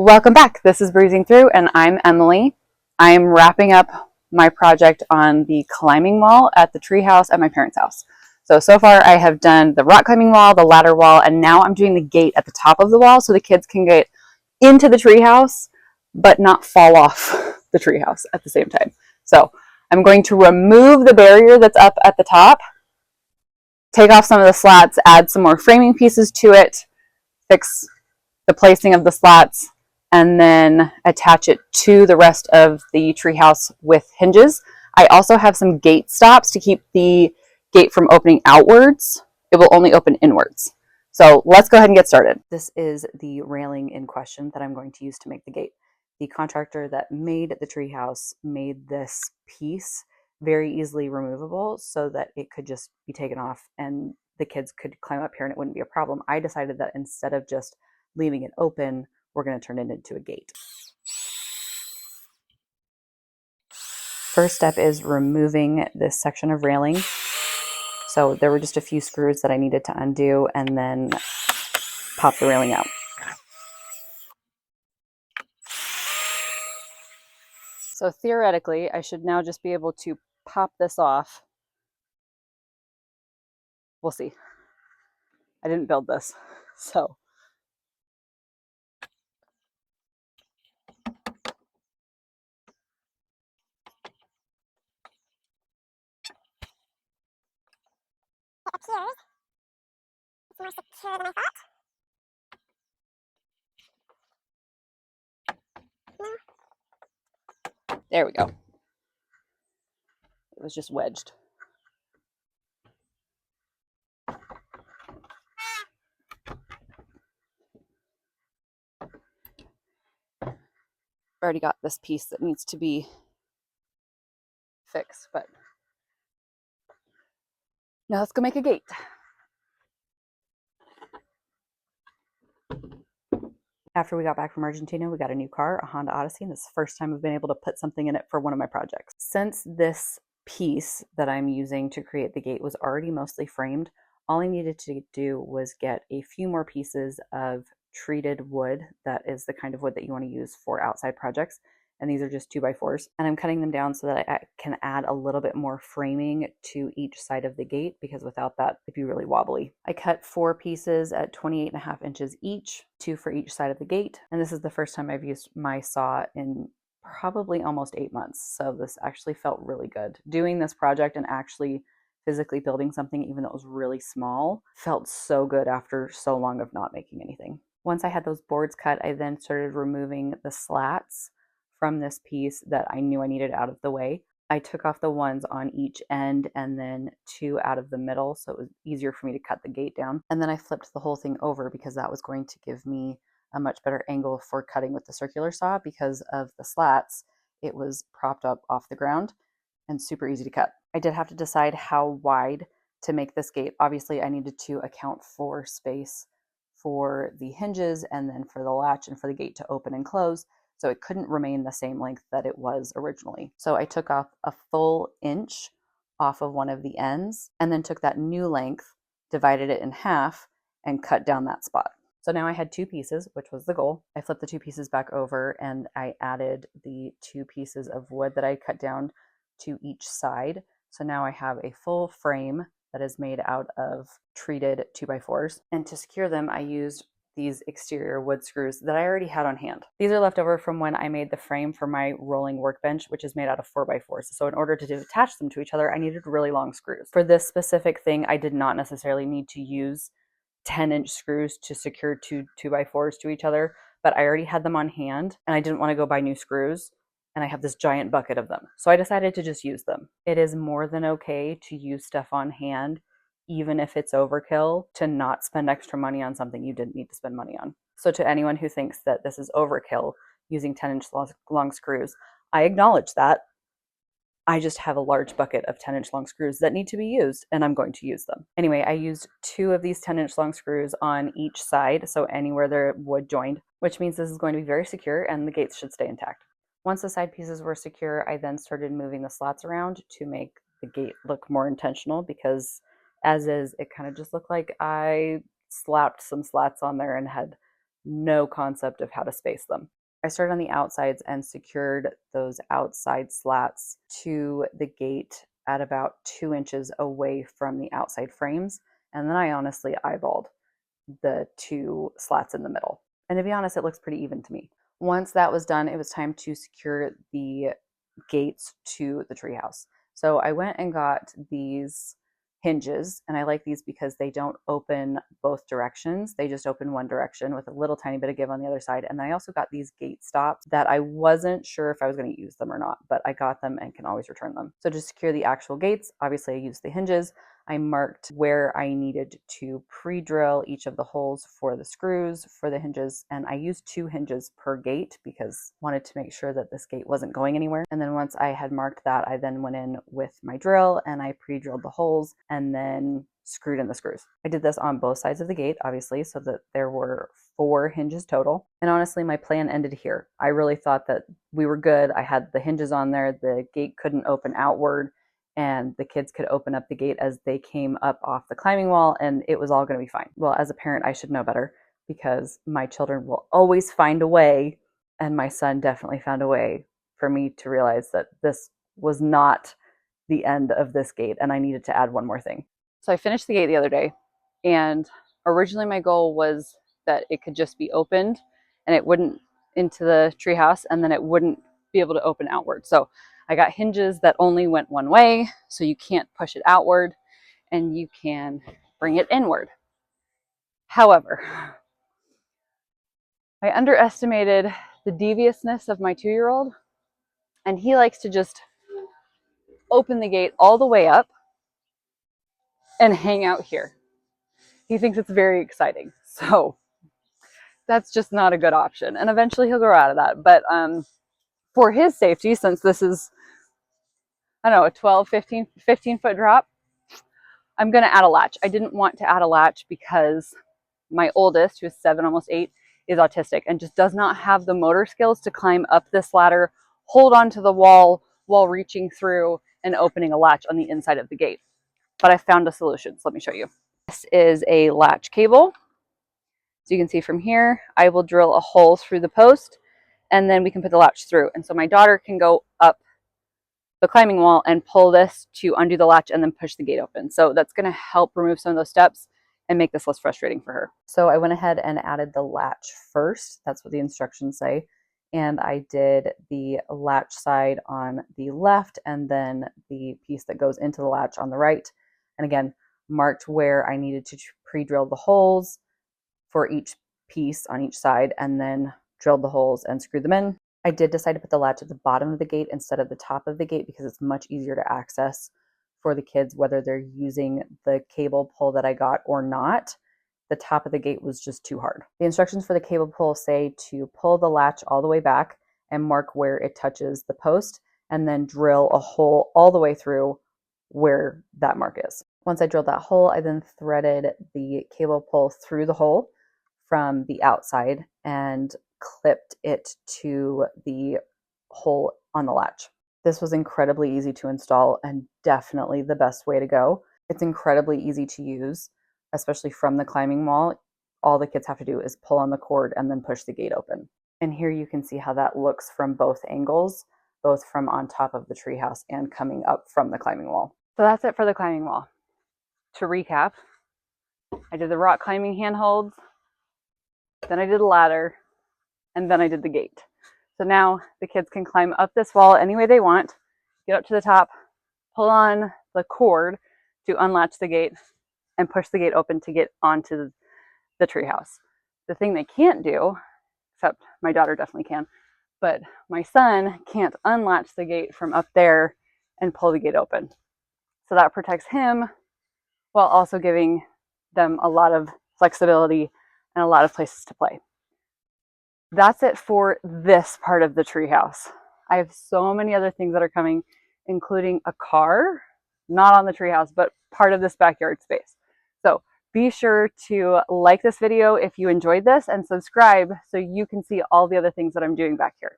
Welcome back. This is Breezing Through, and I'm Emily. I'm wrapping up my project on the climbing wall at the treehouse at my parents' house. So far I have done the rock climbing wall, the ladder wall, and now I'm doing the gate at the top of the wall so the kids can get into the treehouse, but not fall off the treehouse at the same time. So I'm going to remove the barrier that's up at the top, take off some of the slats, add some more framing pieces to it, fix the placing of the slats, and then attach it to the rest of the treehouse with hinges. I also have some gate stops to keep the gate from opening outwards. It will only open inwards. So let's go ahead and get started. This is the railing in question that I'm going to use to make the gate. The contractor that made the treehouse made this piece very easily removable so that it could just be taken off and the kids could climb up here and it wouldn't be a problem. I decided that instead of just leaving it open, we're going to turn it into a gate. First step is removing this section of railing. So there were just a few screws that I needed to undo and then pop the railing out. So theoretically, I should now just be able to pop this off. We'll see. I didn't build this, so. It appears it's more secure than I thought. No. There we go. It was just wedged. I've already got this piece that needs to be fixed, but now let's go make a gate. After we got back from Argentina, we got a new car, a Honda Odyssey, and this is the first time I've been able to put something in it for one of my projects. Since this piece that I'm using to create the gate was already mostly framed, all I needed to do was get a few more pieces of treated wood. That is the kind of wood that you want to use for outside projects. And these are just 2x4s. And I'm cutting them down so that I can add a little bit more framing to each side of the gate, because without that, it'd be really wobbly. I cut 4 pieces at 28.5 inches each, 2 for each side of the gate. And this is the first time I've used my saw in probably almost 8 months. So this actually felt really good. Doing this project and actually physically building something, even though it was really small, felt so good after so long of not making anything. Once I had those boards cut, I then started removing the slats from this piece that I knew I needed out of the way. I took off the ones on each end and then 2 out of the middle, so it was easier for me to cut the gate down. And then I flipped the whole thing over because that was going to give me a much better angle for cutting with the circular saw. Because of the slats, it was propped up off the ground and super easy to cut. I did have to decide how wide to make this gate. Obviously, I needed to account for space for the hinges and then for the latch and for the gate to open and close. So it couldn't remain the same length that it was originally. So I took off a full inch off of one of the ends and then took that new length, divided it in half, and cut down that spot. So now I had 2 pieces, which was the goal. I flipped the 2 pieces back over and I added the 2 pieces of wood that I cut down to each side. So now I have a full frame that is made out of treated 2x4s. And to secure them, I used these exterior wood screws that I already had on hand. These are left over from when I made the frame for my rolling workbench, which is made out of 4x4s. So in order to attach them to each other, I needed really long screws. For this specific thing, I did not necessarily need to use 10-inch screws to secure 2x4s to each other, but I already had them on hand and I didn't want to go buy new screws. And I have this giant bucket of them. So I decided to just use them. It is more than okay to use stuff on hand, even if it's overkill, to not spend extra money on something you didn't need to spend money on. So to anyone who thinks that this is overkill using 10-inch long screws, I acknowledge that. I just have a large bucket of 10-inch long screws that need to be used, and I'm going to use them. Anyway, I used 2 of these 10-inch long screws on each side, so anywhere they're wood joined, which means this is going to be very secure and the gates should stay intact. Once the side pieces were secure, I then started moving the slats around to make the gate look more intentional, because as is, it kind of just looked like I slapped some slats on there and had no concept of how to space them. I started on the outsides and secured those outside slats to the gate at about 2 inches away from the outside frames. And then I honestly eyeballed the 2 slats in the middle. And to be honest, it looks pretty even to me. Once that was done, it was time to secure the gates to the treehouse. So I went and got these hinges, and I like these because they don't open both directions. They just open one direction with a little tiny bit of give on the other side. And then I also got these gate stops that I wasn't sure if I was going to use them or not, but I got them and can always return them. So to secure the actual gates, obviously I used the hinges. I marked where I needed to pre-drill each of the holes for the screws for the hinges, and I used 2 hinges per gate because I wanted to make sure that this gate wasn't going anywhere. And then once I had marked that, I then went in with my drill and I pre-drilled the holes and then screwed in the screws. I did this on both sides of the gate, obviously, so that there were 4 hinges total. And honestly, my plan ended here. I really thought that we were good. I had the hinges on there, the gate couldn't open outward, and the kids could open up the gate as they came up off the climbing wall, and it was all going to be fine. Well, as a parent, I should know better because my children will always find a way, and my son definitely found a way for me to realize that this was not the end of this gate, and I needed to add one more thing. So I finished the gate the other day, and originally my goal was that it could just be opened and it wouldn't into the treehouse, and then it wouldn't be able to open outward. So I got hinges that only went one way, so you can't push it outward and you can bring it inward. However, I underestimated the deviousness of my 2-year-old, and he likes to just open the gate all the way up and hang out here. He thinks it's very exciting. So that's just not a good option. And eventually he'll grow out of that. But for his safety, since this is, I don't know, a 12, 15 foot drop, I'm going to add a latch. I didn't want to add a latch because my oldest, who is 7, almost 8, is autistic and just does not have the motor skills to climb up this ladder, hold onto the wall while reaching through and opening a latch on the inside of the gate. But I found a solution, so let me show you. This is a latch cable. So you can see from here, I will drill a hole through the post and then we can put the latch through. And so my daughter can go up the climbing wall and pull this to undo the latch and then push the gate open. So that's going to help remove some of those steps and make this less frustrating for her. So I went ahead and added the latch first. That's what the instructions say. And I did the latch side on the left and then the piece that goes into the latch on the right. And again, marked where I needed to pre-drill the holes for each piece on each side and then drilled the holes and screwed them in. I did decide to put the latch at the bottom of the gate instead of the top of the gate because it's much easier to access for the kids, whether they're using the cable pull that I got or not. The top of the gate was just too hard. The instructions for the cable pull say to pull the latch all the way back and mark where it touches the post and then drill a hole all the way through where that mark is. Once I drilled that hole, I then threaded the cable pull through the hole from the outside and clipped it to the hole on the latch. This was incredibly easy to install and definitely the best way to go. It's incredibly easy to use, especially from the climbing wall. All the kids have to do is pull on the cord and then push the gate open. And here you can see how that looks from both angles, both from on top of the treehouse and coming up from the climbing wall. So that's it for the climbing wall. To recap, I did the rock climbing handholds, then I did a ladder, and then I did the gate. So now the kids can climb up this wall any way they want, get up to the top, pull on the cord to unlatch the gate, and push the gate open to get onto the treehouse. The thing they can't do, except my daughter definitely can, but my son can't unlatch the gate from up there and pull the gate open. So that protects him while also giving them a lot of flexibility and a lot of places to play. That's it for this part of the treehouse. I have so many other things that are coming, including a car, not on the treehouse, but part of this backyard space. So be sure to like this video if you enjoyed this and subscribe so you can see all the other things that I'm doing back here.